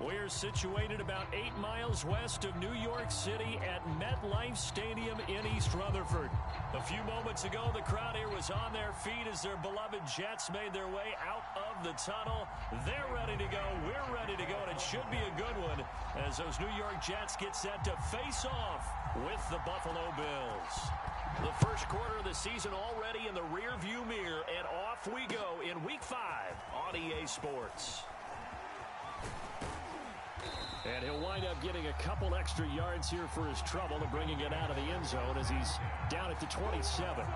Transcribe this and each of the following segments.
We're situated about 8 miles west of New York City at MetLife Stadium in East Rutherford. A few moments ago, the crowd here was on their feet as their beloved Jets made their way out of the tunnel. They're ready to go. We're ready to go, and it should be a good one as those New York Jets get set to face off with the Buffalo Bills. The first quarter of the season already in the rearview mirror, and off we go in Week 5 on EA Sports. And he'll wind up getting a couple extra yards here for his trouble and bringing it out of the end zone as he's down at the 27.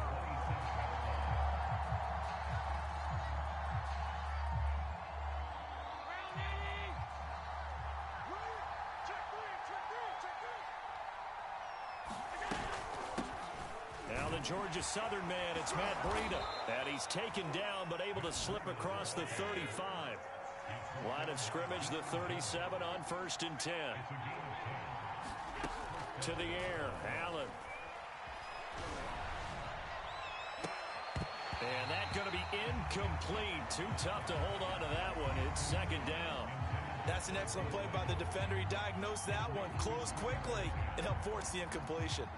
Now the Georgia Southern man, it's Matt Breida. And he's taken down but able to slip across the 35. Line of scrimmage, the 37 on 1st and 10. To the air, Allen. And that's going to be incomplete. Too tough to hold on to that one. It's second down. That's an excellent play by the defender. He diagnosed that one, closed quickly, and helped force the incompletion.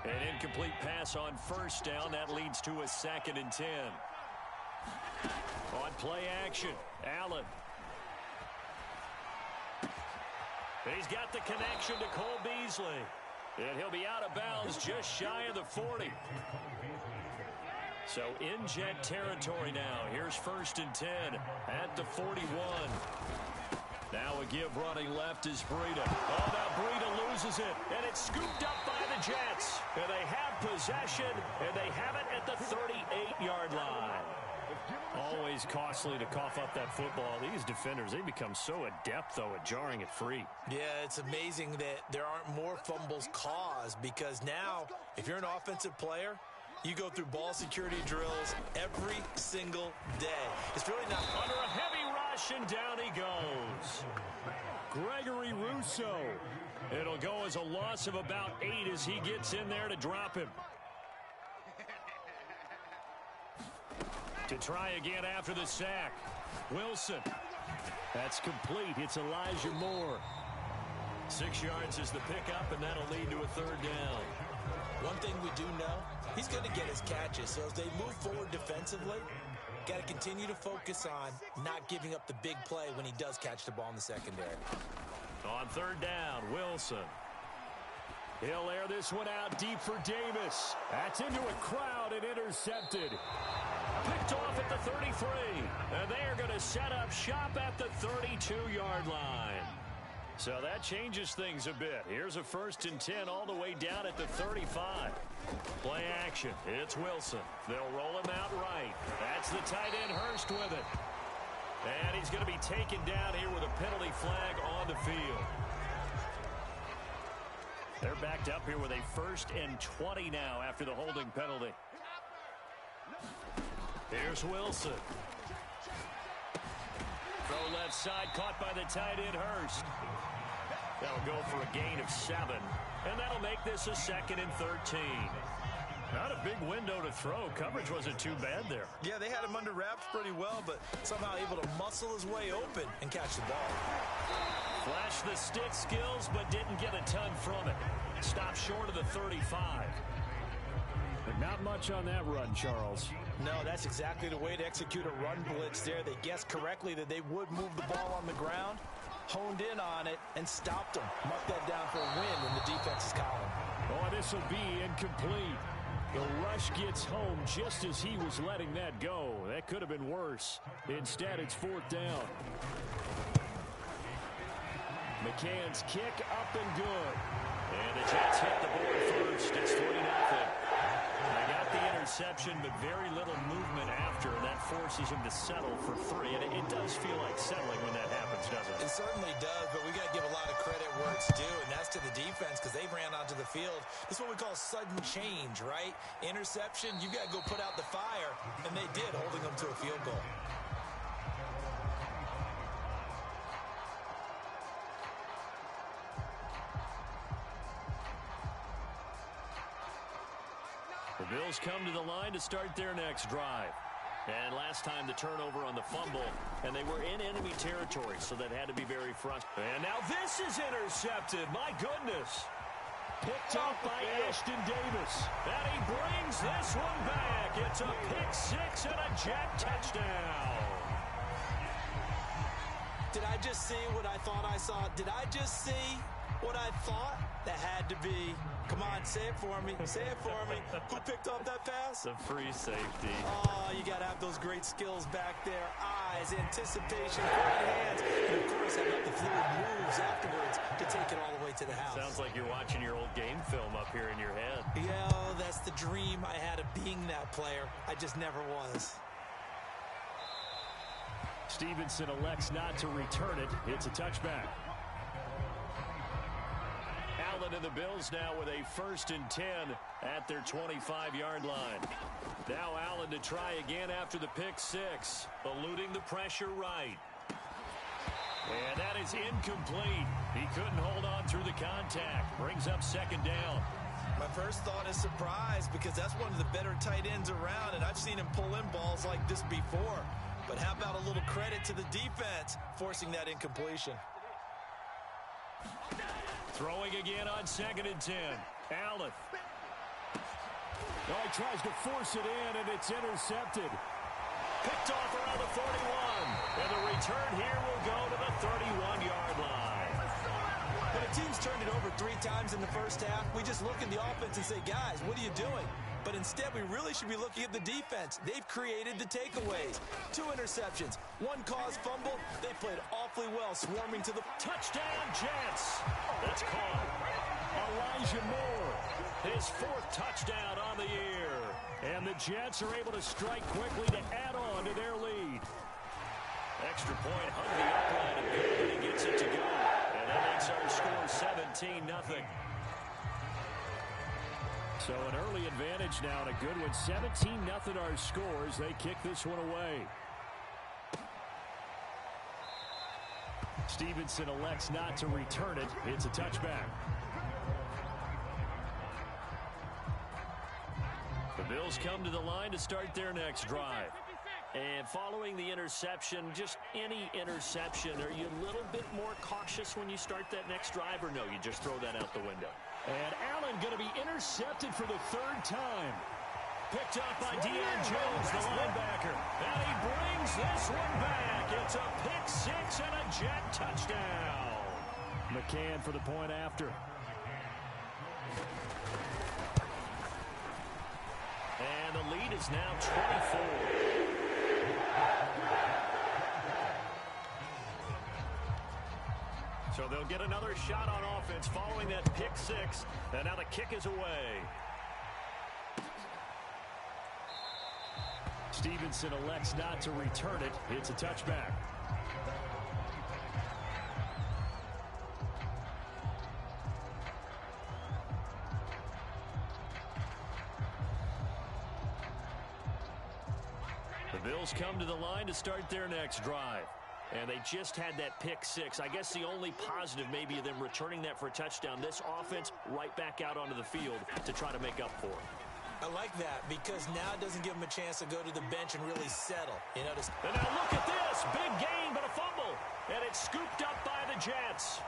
An incomplete pass on 1st down. That leads to a 2nd and 10. On play action, Allen. He's got the connection to Cole Beasley. And he'll be out of bounds just shy of the 40. So in Jet territory now. Here's 1st and 10 at the 41. Now a give running left is Breida. Oh, now Breida loses it, and it's scooped up by the Jets. And they have possession, and they have it at the 38-yard line. Always costly to cough up that football. These defenders, they become so adept, though, at jarring it free. Yeah, it's amazing that there aren't more fumbles caused because now, if you're an offensive player, you go through ball security drills every single day. It's really not under a heavy rush, and down he goes. Gregory Rousseau. It'll go as a loss of about 8 as he gets in there to drop him. To try again after the sack. Wilson. That's complete. It's Elijah Moore. 6 yards is the pickup, and that'll lead to a 3rd down. One thing we do know, he's going to get his catches. So as they move forward defensively, got to continue to focus on not giving up the big play when he does catch the ball in the secondary. On 3rd down, Wilson. He'll air this one out deep for Davis. That's into a crowd and intercepted. Picked off at the 33. And they are going to set up shop at the 32-yard line. So that changes things a bit. Here's a 1st and 10 all the way down at the 35. Play action. It's Wilson. They'll roll him out right. That's the tight end Hurst with it. And he's going to be taken down here with a penalty flag on the field. They're backed up here with a 1st and 20 now after the holding penalty. Here's Wilson. Throw left side, caught by the tight end Hurst. That'll go for a gain of 7. And that'll make this a 2nd and 13. Not a big window to throw. Coverage wasn't too bad there. Yeah, they had him under wraps pretty well, but somehow able to muscle his way open and catch the ball. Flashed the stick skills, but didn't get a ton from it. Stopped short of the 35. But not much on that run, Charles. No, that's exactly the way to execute a run blitz there. They guessed correctly that they would move the ball on the ground, honed in on it, and stopped them. Marked that down for a win in the defense's column. Oh, this will be incomplete. The rush gets home just as he was letting that go. That could have been worse. Instead, it's 4th down. McCann's kick up and good. And the Jets hit the board first. It's 3-0. They got the interception, but very little movement after, and that forces him to settle for 3. And it does feel like settling when that happens, doesn't it? It certainly does, but we got to give a lot of credit where it's due, and that's to the defense because they ran onto the field. This is what we call sudden change, right? Interception, you got to go put out the fire, and they did, holding them to a field goal. The Bills come to the line to start their next drive. And last time the turnover on the fumble, and they were in enemy territory, so that had to be very frustrating. And now this is intercepted. My goodness. Picked up by Ashton Davis. And he brings this one back. It's a pick six and a Jet touchdown. Did I just see what I thought I saw? Did I just see what I thought? That had to be. Come on, say it for me. Say it for me. Who picked up that pass? The free safety. Oh, you got to have those great skills back there. Eyes, anticipation, great hands. And, of course, how about the fluid moves afterwards to take it all the way to the house. Sounds like you're watching your old game film up here in your head. Yeah, that's the dream I had of being that player. I just never was. Stevenson elects not to return it. It's a touchback. Allen and the Bills now with a 1st and 10 at their 25-yard line. Now Allen to try again after the pick six, eluding the pressure right. And that is incomplete. He couldn't hold on through the contact. Brings up 2nd down. My first thought is surprise because that's one of the better tight ends around, and I've seen him pull in balls like this before. But how about a little credit to the defense forcing that incompletion? Throwing again on 2nd and 10. Allen. Oh, he tries to force it in, and it's intercepted. Picked off around the 41. And the return here will go to the 31-yard line. When a team's turned it over 3 times in the first half, we just look at the offense and say, guys, what are you doing? But instead, we really should be looking at the defense. They've created the takeaways. 2 interceptions, 1 caused fumble. They played awfully well, swarming to the touchdown Jets. That's caught. Elijah Moore, his 4th touchdown on the year. And the Jets are able to strike quickly to add on to their lead. Extra point hung the upline and good, and he gets it to go. And that makes our score 17-0. So an early advantage now and a good one. 17-0 our scores. They kick this one away. Stevenson elects not to return it. It's a touchback. The Bills come to the line to start their next drive. And following the interception, just any interception, are you a little bit more cautious when you start that next drive, or no, you just throw that out the window? And Allen going to be intercepted for the 3rd time. Picked up by Deion Jones, the linebacker. And he brings this one back. It's a pick six and a Jet touchdown. McCann for the point after. And the lead is now 24. So they'll get another shot on offense following that pick six. And now the kick is away. Stevenson elects not to return it. It's a touchback. The Bills come to the line to start their next drive. And they just had that pick six. I guess the only positive maybe of them returning that for a touchdown. This offense right back out onto the field to try to make up for it. I like that because now it doesn't give them a chance to go to the bench and really settle. You know, and now look at this. Big gain, but a fumble. And it's scooped up by the Jets.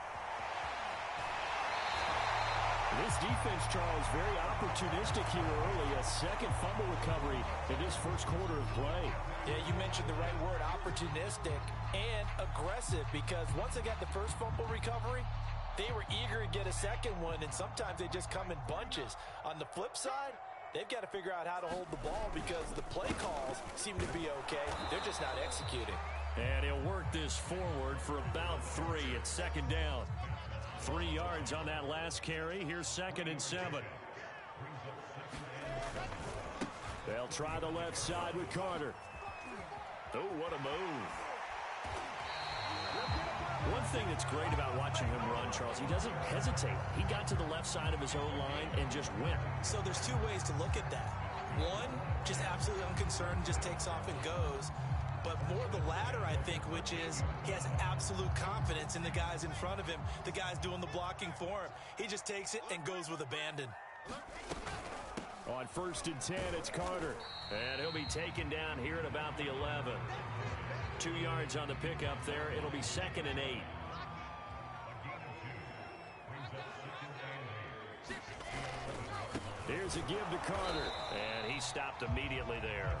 This defense, Charles, very opportunistic here early. A 2nd fumble recovery in this 1st quarter of play. Yeah, you mentioned the right word, opportunistic and aggressive, because once they got the 1st fumble recovery, they were eager to get a 2nd one, and sometimes they just come in bunches. On the flip side, they've got to figure out how to hold the ball because the play calls seem to be okay. They're just not executing. And he'll work this forward for about 3. It's 2nd down. 3 yards on that last carry. Here's 2nd and 7. They'll try the left side with Carter. Oh, what a move. One thing that's great about watching him run, Charles, he doesn't hesitate. He got to the left side of his own line and just went. So there's 2 ways to look at that. One, just absolutely unconcerned, just takes off and goes. But more the latter, I think, which is he has absolute confidence in the guys in front of him, the guys doing the blocking for him. He just takes it and goes with abandon. On 1st and 10, it's Carter. And he'll be taken down here at about the 11. 2 yards on the pickup there. It'll be 2nd and 8. Here's a give to Carter. And he stopped immediately there.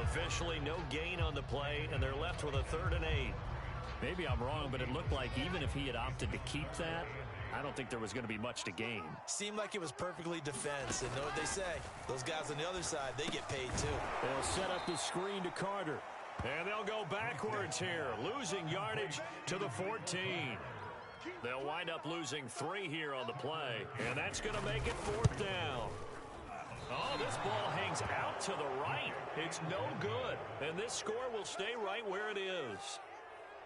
Officially no gain on the play, and they're left with a 3rd and 8. Maybe I'm wrong, but it looked like even if he had opted to keep that, I don't think there was going to be much to gain. Seemed like it was perfectly defense. And know what they say? Those guys on the other side, they get paid too. They'll set up the screen to Carter. And they'll go backwards here, losing yardage to the 14. They'll wind up losing 3 here on the play. And that's going to make it 4th down. Oh, this ball hangs out to the right. It's no good. And this score will stay right where it is.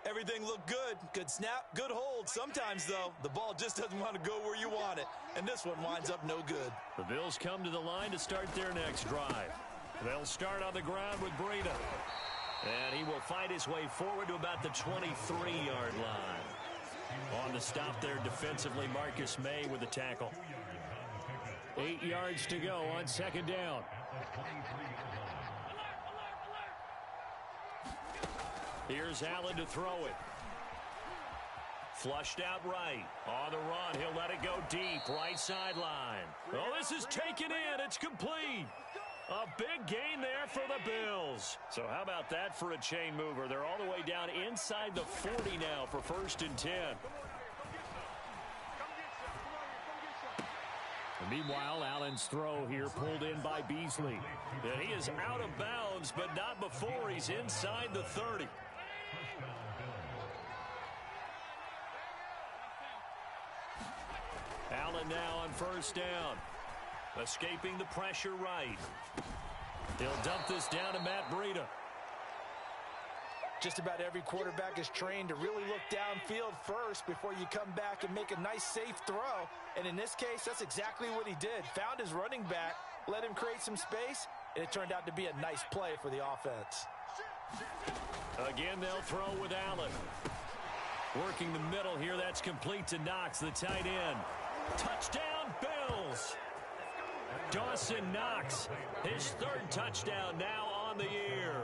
Everything looked good. Good snap, good hold. Sometimes, though, the ball just doesn't want to go where you want it. And this one winds up no good. The Bills come to the line to start their next drive. They'll start on the ground with Breida. And he will fight his way forward to about the 23-yard line. On the stop there defensively, Marcus May with the tackle. 8 yards to go on 2nd down. Here's Allen to throw it. Flushed out right. On the run, he'll let it go deep. Right sideline. Oh, this is taken in. It's complete. A big gain there for the Bills. So how about that for a chain mover? They're all the way down inside the 40 now for 1st and 10. Meanwhile, Allen's throw here pulled in by Beasley. And he is out of bounds, but not before he's inside the 30. Allen now on 1st down. Escaping the pressure right. They'll dump this down to Matt Breida. Just about every quarterback is trained to really look downfield first before you come back and make a nice, safe throw. And in this case, that's exactly what he did. Found his running back, let him create some space, and it turned out to be a nice play for the offense. Again, they'll throw with Allen. Working the middle here, that's complete to Knox, the tight end. Touchdown, Bills! Dawson Knox, his 3rd touchdown now on the year.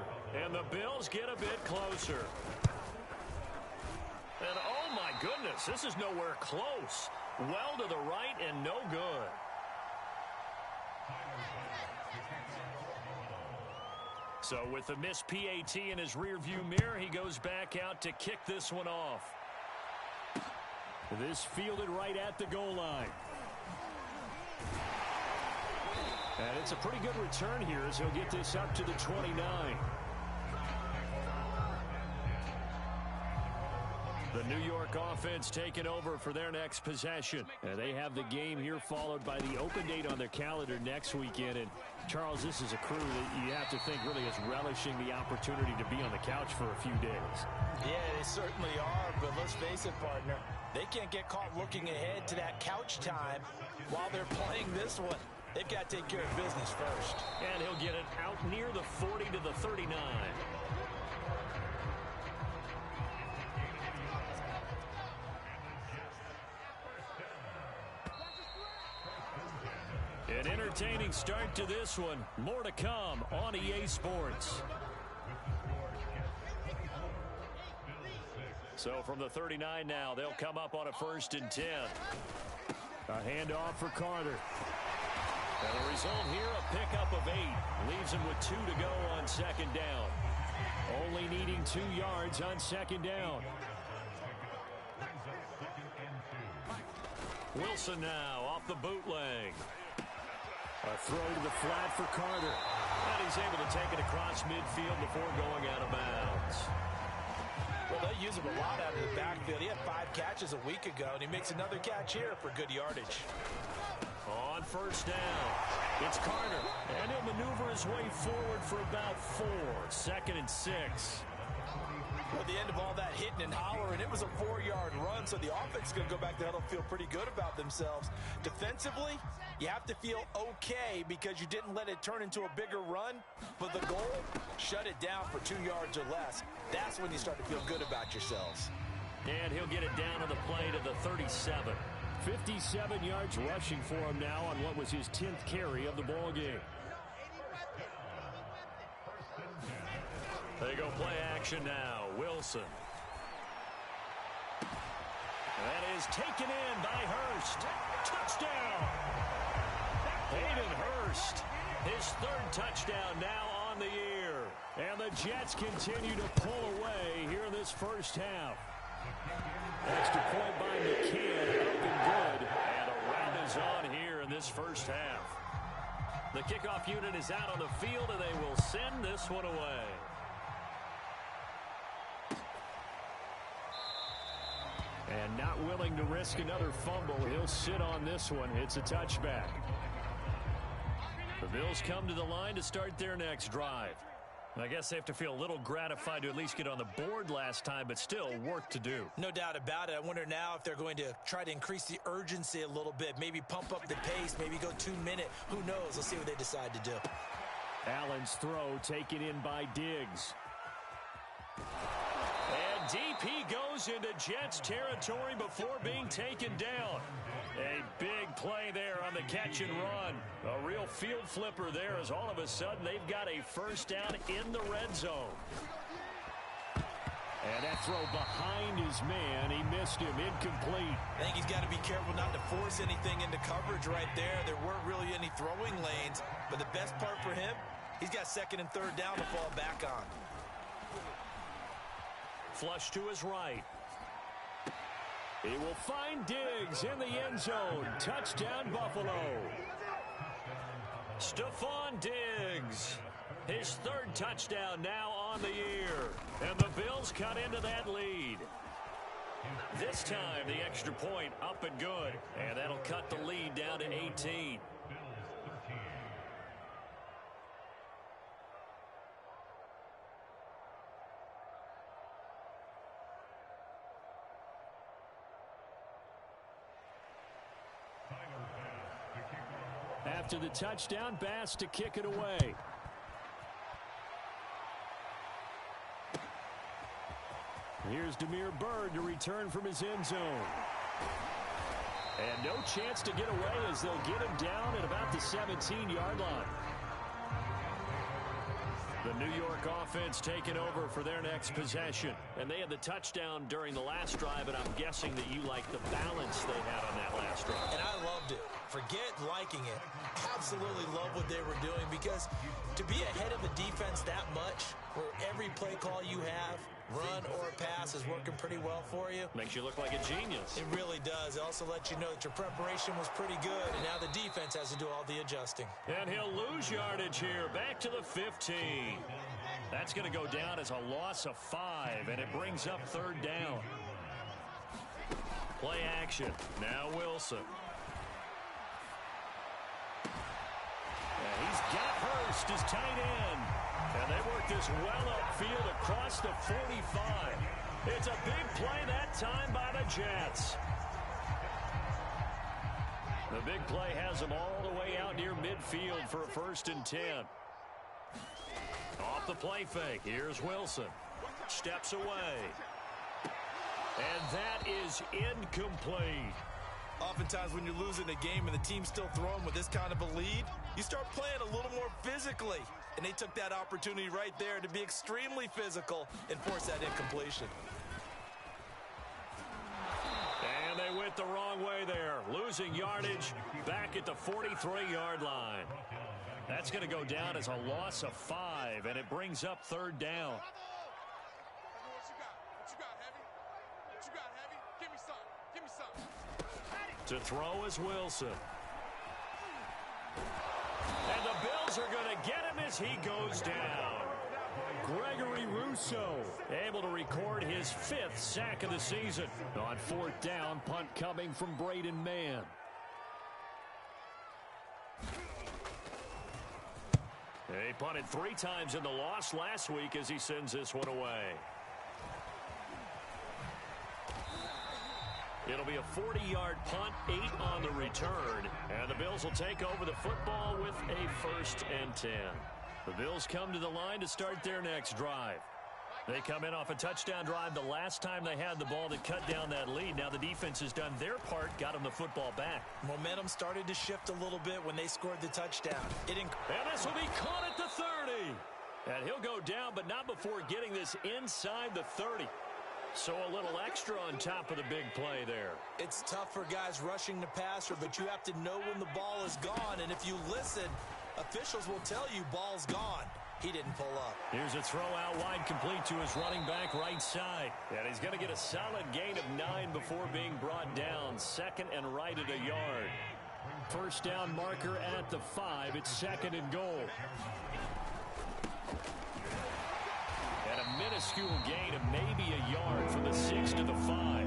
And the Bills get a bit closer. And oh my goodness, this is nowhere close. Well to the right and no good. So with the missed PAT in his rearview mirror, he goes back out to kick this one off. This fielded right at the goal line. And it's a pretty good return here as he'll get this up to the 29. The New York offense taking over for their next possession. And they have the game here followed by the open date on their calendar next weekend. And Charles, this is a crew that you have to think really is relishing the opportunity to be on the couch for a few days. Yeah, they certainly are, but let's face it, partner. They can't get caught looking ahead to that couch time while they're playing this one. They've got to take care of business first. And he'll get it out near the 40 to the 39. An entertaining start to this one. More to come on EA Sports. So from the 39 now, they'll come up on a 1st and 10. A handoff for Carter. And the result here, a pickup of 8. Leaves him with 2 to go on 2nd down. Only needing 2 yards on 2nd down. Wilson now off the bootleg. A throw to the flat for Carter. And he's able to take it across midfield before going out of bounds. Well, they use him a lot out of the backfield. He had 5 catches a week ago, and he makes another catch here for good yardage. On 1st down, it's Carter. And he'll maneuver his way forward for about 4. 2nd and 6. At the end of all that hitting and hollering, it was a 4-yard run, so the offense is going to go back there and feel pretty good about themselves. Defensively, you have to feel okay because you didn't let it turn into a bigger run, but the goal, shut it down for 2 yards or less. That's when you start to feel good about yourselves. And he'll get it down on the play to the 37. 57 yards rushing for him now on what was his 10th carry of the ball game. They go play action now. Wilson. That is taken in by Hurst. Touchdown! Hayden Hurst, his 3rd touchdown now on the year. And the Jets continue to pull away here in this first half. Extra point by McCann, up and good. And a round is on here in this first half. The kickoff unit is out on the field, and they will send this one away. And not willing to risk another fumble, he'll sit on this one. It's a touchback. The Bills come to the line to start their next drive. I guess they have to feel a little gratified to at least get on the board last time, but still work to do. No doubt about it. I wonder now if they're going to try to increase the urgency a little bit, maybe pump up the pace, maybe go 2-minute. Who knows? Let's see what they decide to do. Allen's throw taken in by Diggs. And deep he goes into Jets territory before being taken down. A big play there on the catch and run. A real field flipper there as all of a sudden they've got a first down in the red zone. And that throw behind his man, he missed him, incomplete. I think he's got to be careful not to force anything into coverage right there. There weren't really any throwing lanes, but the best part for him, he's got 2nd and 3rd down to fall back on. Flush to his right. He will find Diggs in the end zone. Touchdown, Buffalo. Stephon Diggs. His 3rd touchdown now on the year. And the Bills cut into that lead. This time, the extra point up and good. And that'll cut the lead down to 18. After the touchdown, Bass to kick it away. Here's Damiere Byrd to return from his end zone. And no chance to get away as they'll get him down at about the 17-yard line. The New York offense taking over for their next possession. And they had the touchdown during the last drive, and I'm guessing that you like the balance they had on that last drive. And I loved it. Forget liking it. Absolutely love what they were doing, because to be ahead of a defense that much, where every play call you have, run or pass, is working pretty well for you. Makes you look like a genius. It really does. It also lets you know that your preparation was pretty good, and now the defense has to do all the adjusting. And he'll lose yardage here, back to the 15. That's going to go down as a loss of 5, and it brings up 3rd down. Play action. Now Wilson. And he's got Hurst, his tight end. And they work this well upfield across the 45. It's a big play that time by the Jets. The big play has them all the way out near midfield for a 1st and 10. Off the play fake, here's Wilson. Steps away. And that is incomplete. Oftentimes when you're losing a game and the team's still throwing with this kind of a lead, you start playing a little more physically. And they took that opportunity right there to be extremely physical and force that incompletion. And they went the wrong way there. Losing yardage back at the 43-yard line. That's going to go down as a loss of 5, and it brings up 3rd down. To throw is Wilson. And the Bills are going to get him as he goes down. Gregory Rousseau able to record his 5th sack of the season. On 4th down, punt coming from Braden Mann. He punted 3 times in the loss last week as he sends this one away. It'll be a 40-yard punt, 8 on the return, and the Bills will take over the football with a 1st and 10. The Bills come to the line to start their next drive. They come in off a touchdown drive the last time they had the ball that cut down that lead. Now the defense has done their part, got them the football back. Momentum started to shift a little bit when they scored the touchdown. And this will be caught at the 30. And he'll go down, but not before getting this inside the 30. So a little extra on top of the big play there. It's tough for guys rushing the passer, but you have to know when the ball is gone. And if you listen, officials will tell you ball's gone. He didn't pull up. Here's a throw out wide, complete to his running back right side. And he's going to get a solid gain of 9 before being brought down. Second and right at a yard. First down marker at the 5. It's second and goal. And a minuscule gain of maybe a yard from the 6 to the 5.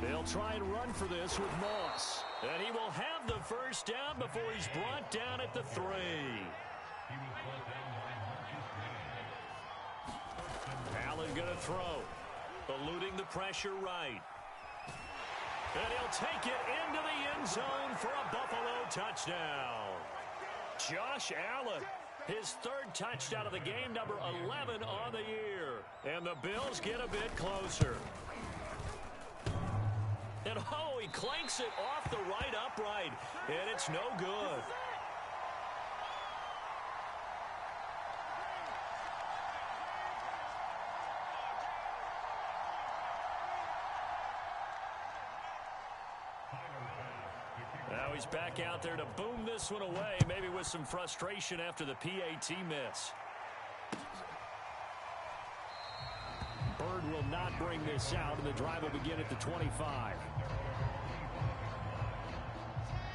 They'll try and run for this with Moss. And he will have the first down before he's brought down at the 3. Allen going to throw. Eluding the pressure right. And he'll take it into the end zone for a Buffalo touchdown. Josh Allen, his 3rd touchdown of the game, number 11 on the year. And the Bills get a bit closer. And oh, he clanks it off the right upright. And it's no good. Now he's back out there to boom this one away, maybe with some frustration after the PAT miss. Bird will not bring this out, and the drive will begin at the 25.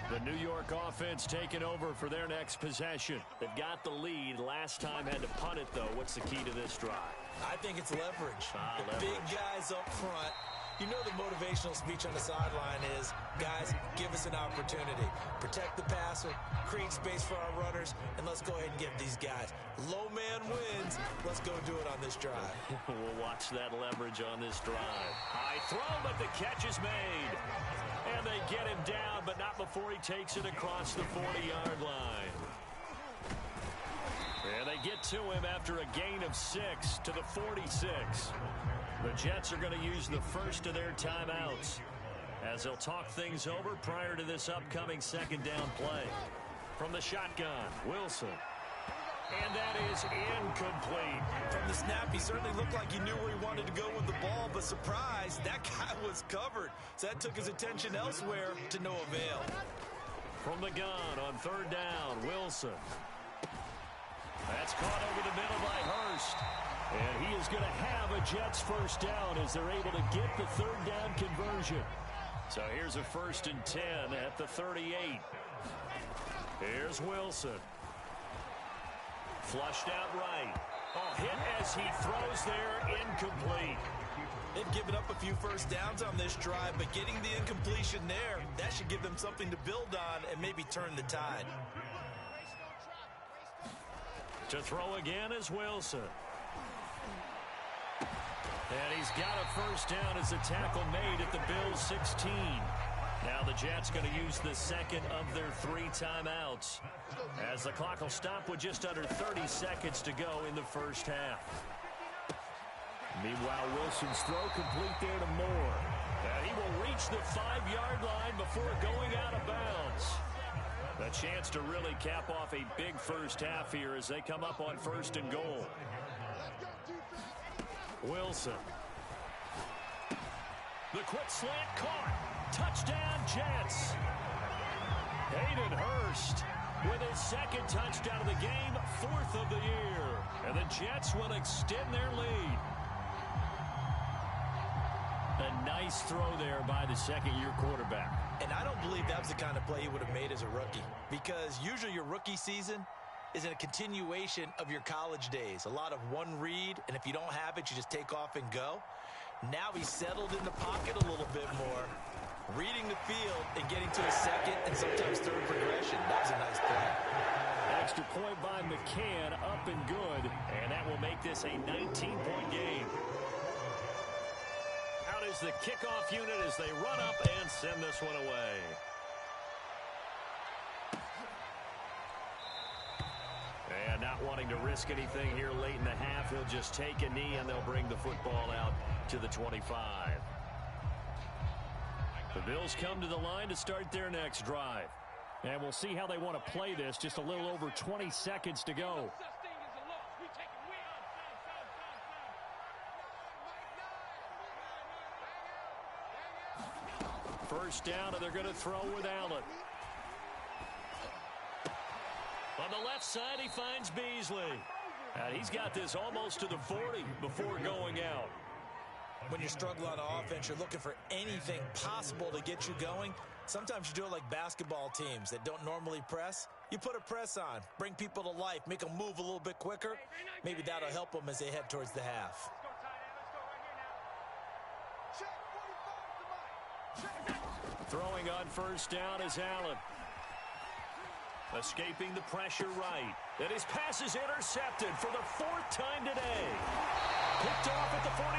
The New York offense taking over for their next possession. They've got the lead. Last time had to punt it, though. What's the key to this drive? I think it's leverage. Leverage. Big guys up front. You know the motivational speech on the sideline is, guys, give us an opportunity. Protect the passer, create space for our runners, and let's go ahead and give these guys. Low man wins. Let's go do it on this drive. We'll watch that leverage on this drive. High throw, but the catch is made. And they get him down, but not before he takes it across the 40-yard line. And they get to him after a gain of 6 to the 46. The Jets are going to use the first of their timeouts as they'll talk things over prior to this upcoming second down play. From the shotgun, Wilson. And that is incomplete. From the snap, he certainly looked like he knew where he wanted to go with the ball, but surprise, that guy was covered. So that took his attention elsewhere to no avail. From the gun on 3rd down, Wilson. That's caught over the middle by Hurst. And he is going to have a Jets first down as they're able to get the 3rd down conversion. So here's a 1st and 10 at the 38. Here's Wilson. Flushed out right. Oh, hit as he throws there, incomplete. They've given up a few first downs on this drive, but getting the incompletion there, that should give them something to build on and maybe turn the tide. To throw again is Wilson. And he's got a first down as a tackle made at the Bills' 16. Now the Jets going to use the second of their 3 timeouts as the clock will stop with just under 30 seconds to go in the first half. Meanwhile, Wilson's throw complete there to Moore. And he will reach the 5-yard line before going out of bounds. A chance to really cap off a big first half here as they come up on 1st and goal. Wilson. The quick slant caught. Touchdown, Jets. Hayden Hurst with his 2nd touchdown of the game, 4th of the year. And the Jets will extend their lead. A nice throw there by the 2nd-year quarterback. And I don't believe that was the kind of play he would have made as a rookie, because usually your rookie season is a continuation of your college days. A lot of one read, and if you don't have it, you just take off and go. Now he's settled in the pocket a little bit more, reading the field and getting to his 2nd and sometimes 3rd progression. That was a nice play. Extra point by McCann, up and good, and that will make this a 19-point game. Out is the kickoff unit as they run up and send this one away. And not wanting to risk anything here late in the half, he'll just take a knee and they'll bring the football out to the 25. The Bills come to the line to start their next drive. And we'll see how they want to play this. Just a little over 20 seconds to go. First down, and they're going to throw with Allen. On the left side, he finds Beasley. And he's got this almost to the 40 before going out. When you're struggling on offense, you're looking for anything possible to get you going. Sometimes you do it like basketball teams that don't normally press. You put a press on, bring people to life, make them move a little bit quicker. Maybe that'll help them as they head towards the half. Throwing on first down is Allen. Escaping the pressure right. And his pass is intercepted for the 4th time today. Picked off at the 49.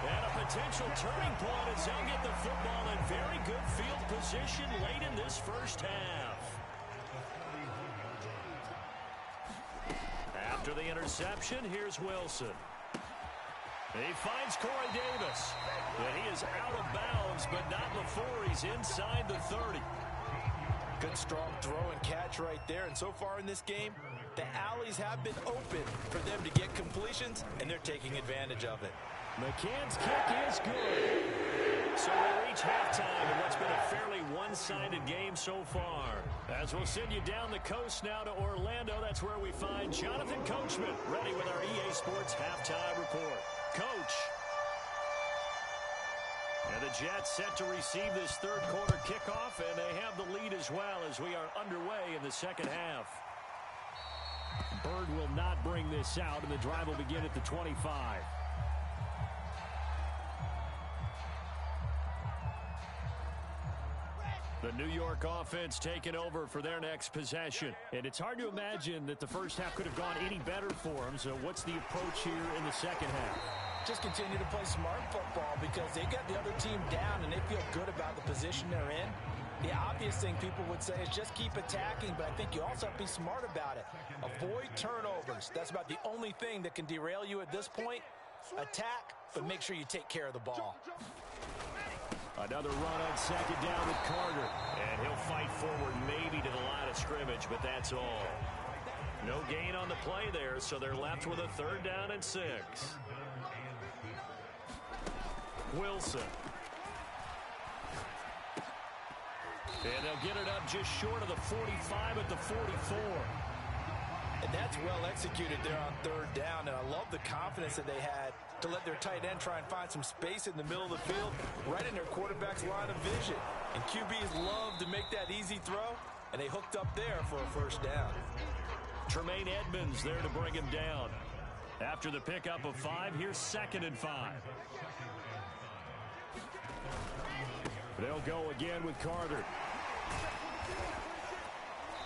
And a potential turning point as they'll get the football in very good field position late in this first half. After the interception, here's Wilson. He finds Corey Davis. And he is out of bounds, but not before he's inside the 30. Good strong throw and catch right there. And so far in this game, the alleys have been open for them to get completions, and they're taking advantage of it. McCann's kick is good. So we reach halftime in what's been a fairly one-sided game so far. As we'll send you down the coast now to Orlando, that's where we find Jonathan Coachman, ready with our EA Sports halftime report. Coach. And the Jets set to receive this third quarter kickoff, and they have the lead as well as we are underway in the second half. Bird will not bring this out, and the drive will begin at the 25. The New York offense taking over for their next possession. And it's hard to imagine that the first half could have gone any better for them. So what's the approach here in the second half? Just continue to play smart football because they got the other team down and they feel good about the position they're in. The obvious thing people would say is just keep attacking, but I think you also have to be smart about it. Avoid turnovers. That's about the only thing that can derail you at this point. Attack, but make sure you take care of the ball. Another run on second down with Carter. And he'll fight forward maybe to the line of scrimmage, but that's all. No gain on the play there, so they're left with a 3rd down and 6. Wilson. And they'll get it up just short of the 45 at the 44. And that's well executed there on 3rd down, and I love the confidence that they had to let their tight end try and find some space in the middle of the field, right in their quarterback's line of vision. And QBs love to make that easy throw, and they hooked up there for a 1st down. Tremaine Edmonds there to bring him down. After the pickup of 5, here's 2nd and 5. They'll go again with Carter.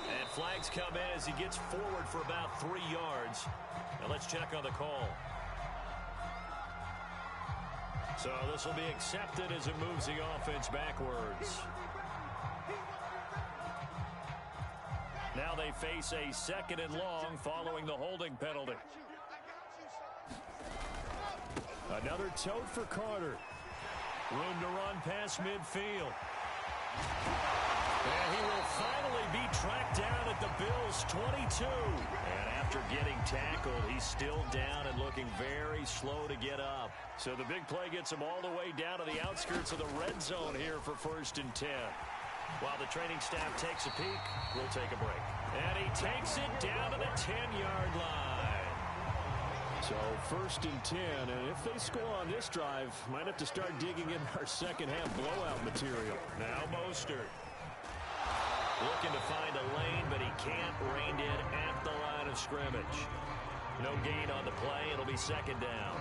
And flags come in as he gets forward for about 3 yards. Now let's check on the call. So this will be accepted as it moves the offense backwards. Now they face a 2nd and long following the holding penalty. Another tote for Carter. Room to run past midfield. And he will finally be tracked down at the Bills' 22. And after getting tackled, he's still down and looking very slow to get up. So the big play gets him all the way down to the outskirts of the red zone here for 1st and 10. While the training staff takes a peek, we'll take a break. And he takes it down to the 10-yard line. So 1st and 10, and if they score on this drive, might have to start digging in our second half blowout material. Now Mostert. Looking to find a lane, but he can't. Reined in at the line of scrimmage. No gain on the play. It'll be 2nd down.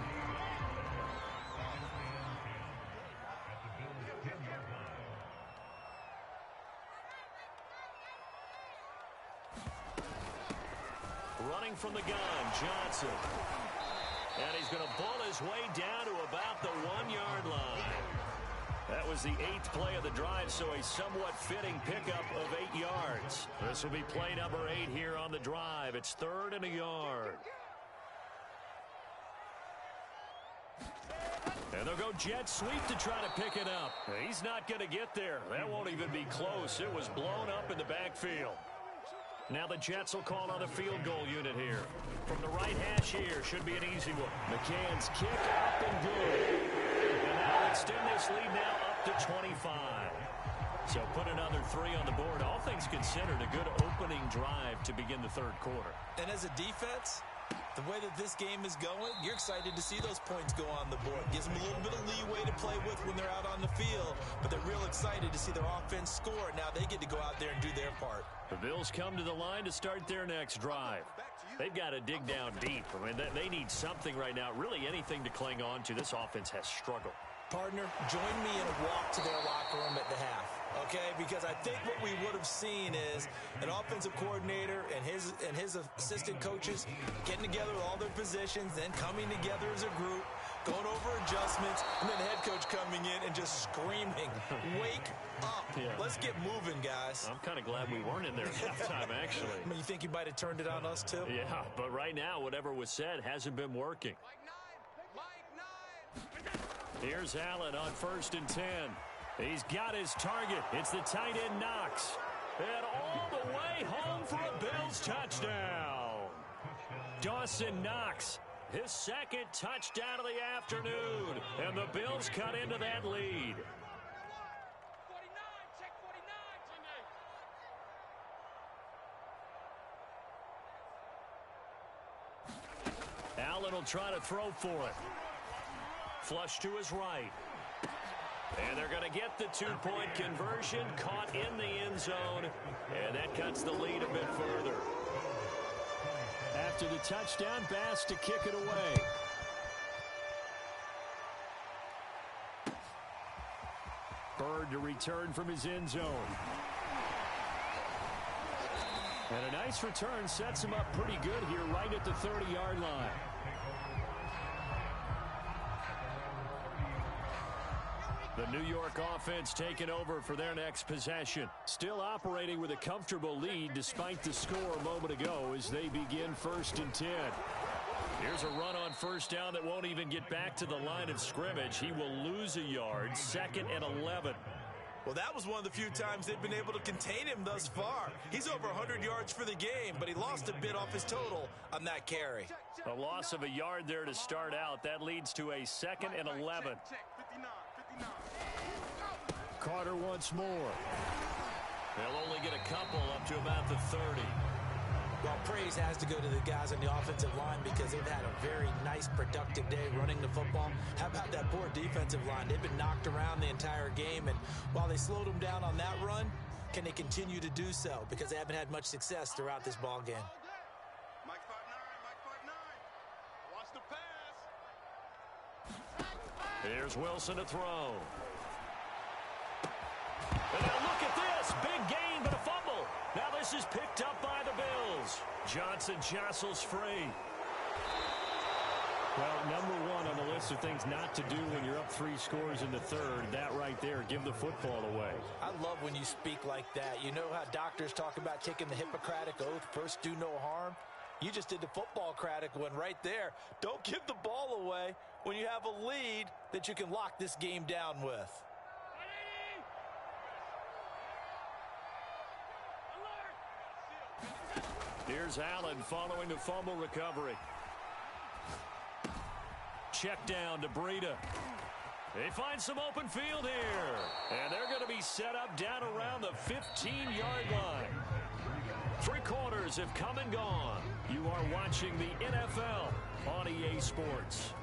Running from the gun, Johnson. And he's going to bull his way down to about the 1-yard line. That was the 8th play of the drive, so a somewhat fitting pickup of 8 yards. This will be play number 8 here on the drive. It's 3rd and a yard. And they'll go jet sweep to try to pick it up. He's not going to get there. That won't even be close. It was blown up in the backfield. Now the Jets will call on the field goal unit here. From the right hash here, should be an easy one. McCann's kick up and good. And that'll extend this lead now up to 25. So put another 3 on the board. All things considered, a good opening drive to begin the 3rd quarter. And as a defense, the way that this game is going, you're excited to see those points go on the board. Gives them a little bit of leeway to play with when they're out on the field, but they're real excited to see their offense score. Now they get to go out there and do their part. The Bills come to the line to start their next drive. They've got to dig down deep. I mean, they need something right now, really anything to cling on to. This offense has struggled. Partner, join me in a walk to their locker room at the half, okay? Because I think what we would have seen is an offensive coordinator and his assistant coaches getting together with all their positions, then coming together as a group, going over adjustments, and then the head coach coming in and just screaming, wake up. Yeah. Let's get moving, guys. I'm kind of glad we weren't in there at halftime, actually. I mean, you think you might have turned it on us, too? Yeah, but right now, whatever was said hasn't been working. Here's Allen on 1st and 10. He's got his target. It's the tight end Knox. And all the way home for a Bills touchdown. Dawson Knox, his 2nd touchdown of the afternoon. And the Bills cut into that lead. Allen will try to throw for it. Flush to his right. And they're going to get the 2-point conversion. Caught in the end zone. And that cuts the lead a bit further. After the touchdown, Bass to kick it away. Bird to return from his end zone. And a nice return sets him up pretty good here right at the 30-yard line. The New York offense taking over for their next possession. Still operating with a comfortable lead despite the score a moment ago as they begin 1st and 10. Here's a run on 1st down that won't even get back to the line of scrimmage. He will lose a yard, 2nd and 11. Well, that was one of the few times they've been able to contain him thus far. He's over 100 yards for the game, but he lost a bit off his total on that carry. A loss of a yard there to start out. That leads to a 2nd and 11. Carter once more. They'll only get a couple up to about the 30. Well, praise has to go to the guys on the offensive line because they've had a very nice, productive day running the football. How about that poor defensive line? They've been knocked around the entire game, and while they slowed them down on that run, can they continue to do so? Because they haven't had much success throughout this ball game. Mike 5'9", Watch the pass. Here's Wilson to throw. And now look at this. Big gain, but a fumble. Now this is picked up by the Bills. Johnson jostles free. Well, number 1 on the list of things not to do when you're up 3 scores in the 3rd. That right there, give the football away. I love when you speak like that. You know how doctors talk about taking the Hippocratic Oath, first do no harm? You just did the football-cratic one right there. Don't give the ball away when you have a lead that you can lock this game down with. Here's Allen following the fumble recovery. Check down to Breida. They find some open field here. And they're going to be set up down around the 15-yard line. 3 quarters have come and gone. You are watching the NFL on EA Sports.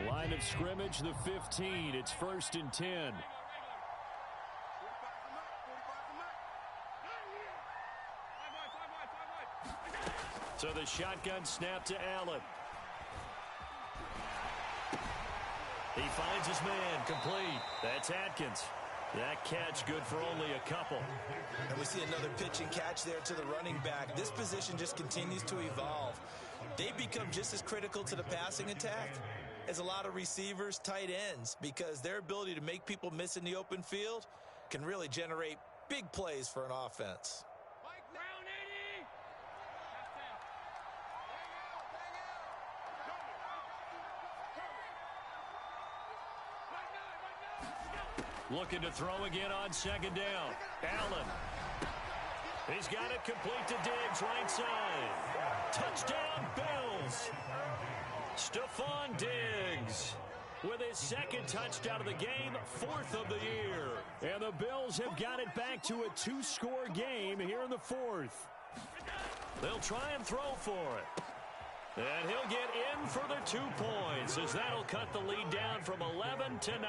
Line of scrimmage, the 15. It's 1st and 10. So the shotgun snap to Allen. He finds his man, complete. That's Atkins. That catch good for only a couple. And we see another pitch and catch there to the running back. This position just continues to evolve. They become just as critical to the passing attack as a lot of receivers, tight ends, because their ability to make people miss in the open field can really generate big plays for an offense. Looking to throw again on second down. Allen. He's got it complete to Diggs, right side. Touchdown, Bills. Stephon Diggs with his second touchdown of the game, fourth of the year. And the Bills have got it back to a two-score game here in the fourth. They'll try and throw for it. And he'll get in for the 2 points as that'll cut the lead down from 11 to 9.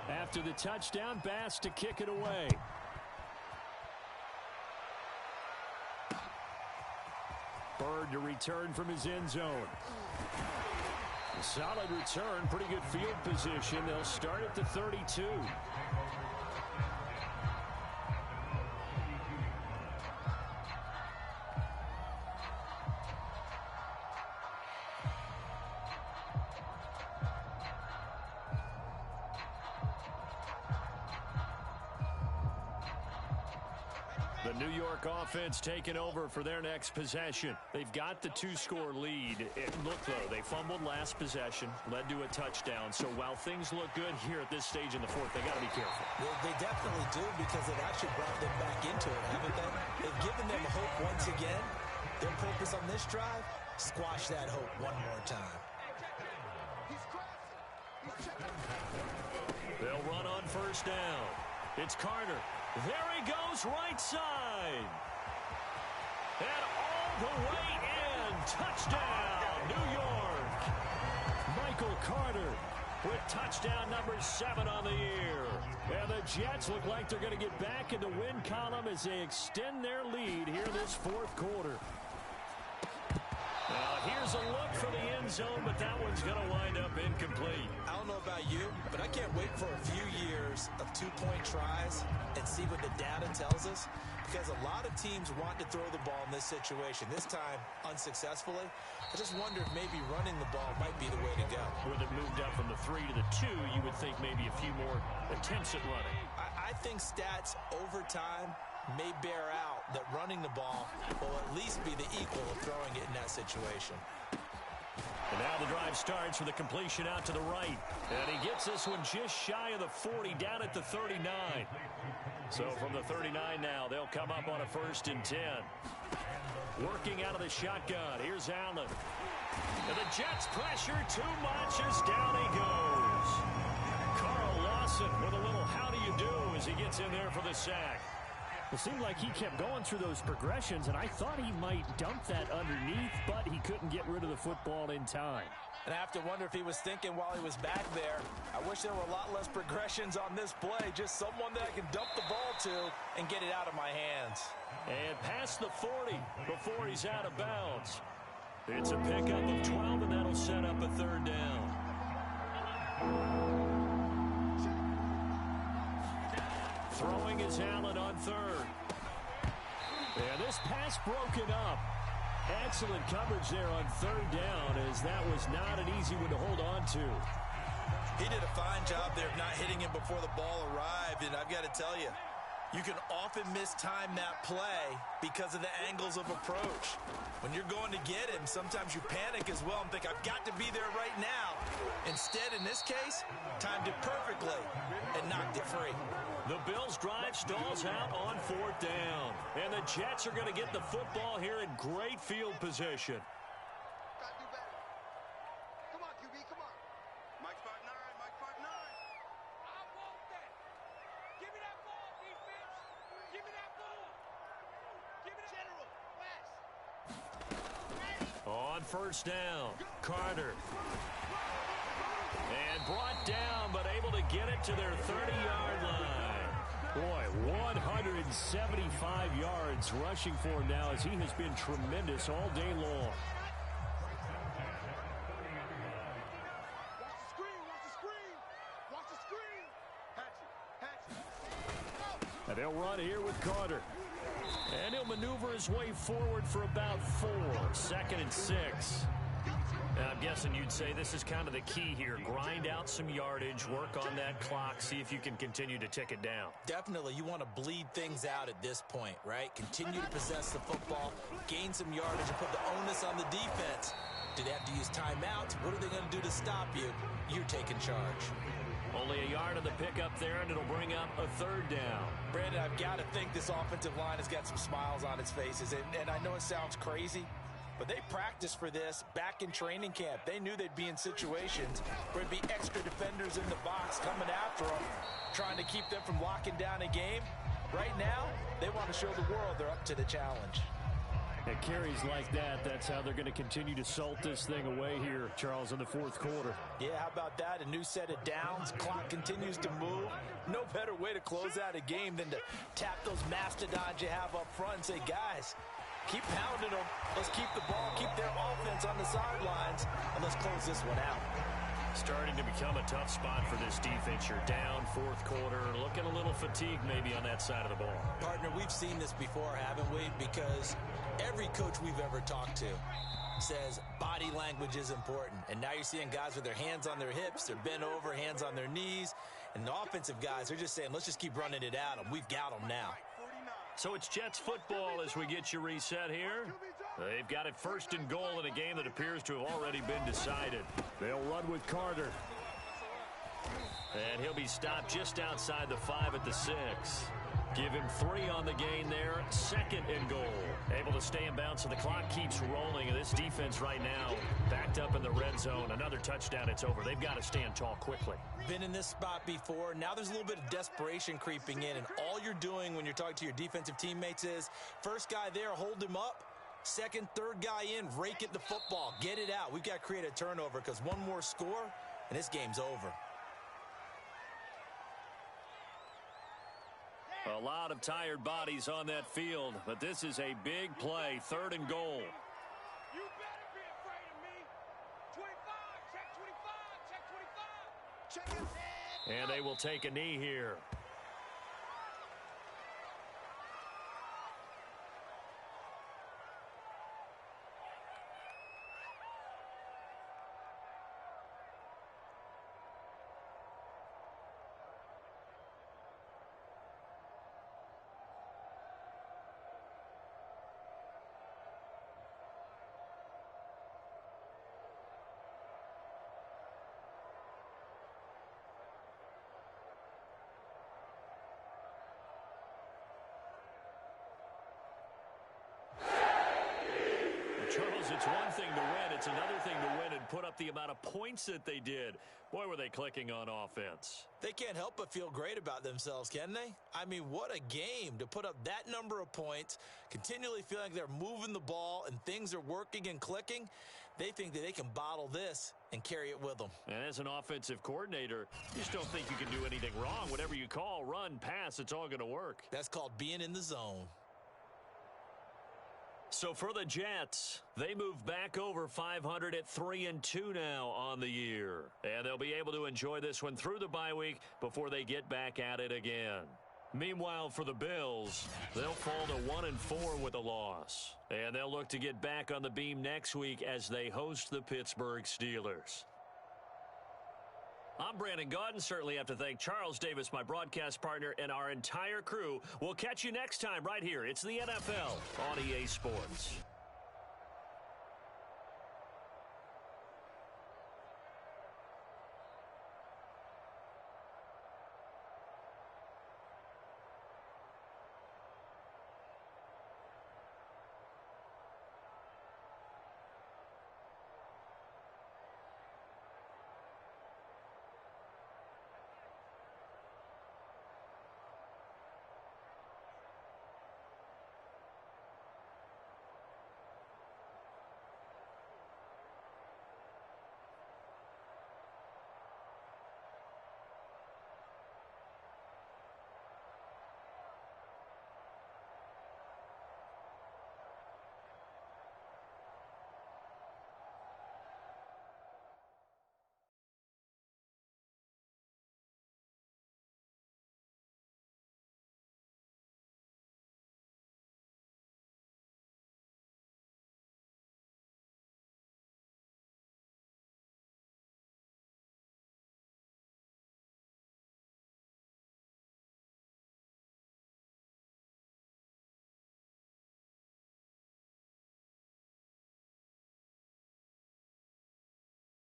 After the touchdown, Bass to kick it away. Bird to return from his end zone. A solid return, pretty good field position. They'll start at the 32. The New York offense taking over for their next possession. They've got the two-score lead. Look, though, they fumbled last possession, led to a touchdown. So while things look good here at this stage in the fourth, they got to be careful. They definitely do, because they've actually brought them back into it, haven't they? They've given them hope once again. Their purpose on this drive, squash that hope one more time. They'll run on first down. It's Carter. There he goes, right side. And all the way in. Touchdown, New York. Michael Carter with touchdown number 7 on the year. And the Jets look like they're going to get back in the win column as they extend their lead here in this fourth quarter. Now, here's a look for the end zone, but that one's going to wind up incomplete. I don't know about you, but I can't wait for a few years of two-point tries and see what the data tells us, because a lot of teams want to throw the ball in this situation, this time unsuccessfully. I just wonder if maybe running the ball might be the way to go. With it moved up from the 3 to the 2, you would think maybe a few more attempts at running. I think stats over time may bear out that running the ball will at least be the equal of throwing it in that situation. And now the drive starts with a completion out to the right. And he gets this one just shy of the 40, down at the 39. So from the 39 now, they'll come up on a 1st and 10. Working out of the shotgun. Here's Allen. And the Jets pressure too much as down he goes. Carl Lawson with a little how do you do as he gets in there for the sack. It seemed like he kept going through those progressions, and I thought he might dump that underneath, but he couldn't get rid of the football in time. And I have to wonder if he was thinking while he was back there, I wish there were a lot less progressions on this play, just someone that I can dump the ball to and get it out of my hands. And past the 40 before he's out of bounds. It's a pickup of 12, and that'll set up a 3rd down. Throwing is Allen on 3rd. And this pass broken up. Excellent coverage there on 3rd down, as that was not an easy one to hold on to. He did a fine job there of not hitting him before the ball arrived, and I've got to tell you, you can often mistime that play because of the angles of approach. When you're going to get him, sometimes you panic as well and think, I've got to be there right now. Instead, in this case, timed it perfectly and knocked it free. The Bills' drive stalls out on 4th down. And the Jets are going to get the football here in great field position. Gotta do better. Come on, QB, come on. Mike Part 9, Mike Part 9. I want that. Give me that ball, defense. Give me that ball. Give me that. General, West. On 1st down, Carter. And brought down, but able to get it to their 30-yard line. Boy, 175 yards rushing for him now, as he has been tremendous all day long. They'll run here with Carter. And he'll maneuver his way forward for about 4. 2nd and 6. I'm guessing you'd say this is kind of the key here. Grind out some yardage, work on that clock, see if you can continue to tick it down. Definitely, you want to bleed things out at this point, right? Continue to possess the football, gain some yardage, and put the onus on the defense. Do they have to use timeouts? What are they going to do to stop you? You're taking charge. Only a yard of the pickup there, and it'll bring up a 3rd down. Brandon, I've got to think this offensive line has got some smiles on its faces, and I know it sounds crazy, but they practiced for this back in training camp. They knew they'd be in situations where there'd be extra defenders in the box coming after them, trying to keep them from locking down a game. Right now, they want to show the world they're up to the challenge. At carries like that, that's how they're going to continue to salt this thing away here, Charles, in the 4th quarter. Yeah, how about that? A new set of downs. Clock continues to move. No better way to close out a game than to tap those mastodons you have up front and say, guys, keep pounding them. Let's keep the ball, keep their offense on the sidelines, and let's close this one out. Starting to become a tough spot for this defense. You're down 4th quarter, looking a little fatigued maybe on that side of the ball. Partner, we've seen this before, haven't we? Because every coach we've ever talked to says body language is important. And now you're seeing guys with their hands on their hips, they're bent over, hands on their knees. And the offensive guys, they're just saying, let's just keep running it at them. We've got them now. So it's Jets football as we get you reset here. They've got it 1st and goal in a game that appears to have already been decided. They'll run with Carter. And he'll be stopped just outside the 5 at the 6. Give him 3 on the gain there. 2nd and goal. Able to stay in bounds, so the clock keeps rolling. And this defense right now backed up in the red zone. Another touchdown, it's over. They've got to stand tall quickly. Been in this spot before. Now there's a little bit of desperation creeping in. And all you're doing when you're talking to your defensive teammates is, first guy there, hold him up. 2nd, 3rd guy in, rake it the football. Get it out. We've got to create a turnover because one more score, and this game's over. A lot of tired bodies on that field, but this is a big play. 3rd and goal. You better be afraid of me. 25, check 25, check 25. Check it. And they will take a knee here. Charles, it's one thing to win. It's another thing to win and put up the amount of points that they did. Boy, were they clicking on offense. They can't help but feel great about themselves, can they? I mean, what a game to put up that number of points, continually feeling like they're moving the ball and things are working and clicking. They think that they can bottle this and carry it with them. And as an offensive coordinator, you just don't think you can do anything wrong. Whatever you call, run, pass, it's all going to work. That's called being in the zone. So for the Jets, they move back over 500 at 3-2 now on the year. And they'll be able to enjoy this one through the bye week before they get back at it again. Meanwhile, for the Bills, they'll fall to 1-4 with a loss. And they'll look to get back on the beam next week as they host the Pittsburgh Steelers. I'm Brandon Gaudin. Certainly have to thank Charles Davis, my broadcast partner, and our entire crew. We'll catch you next time right here. It's the NFL on EA Sports.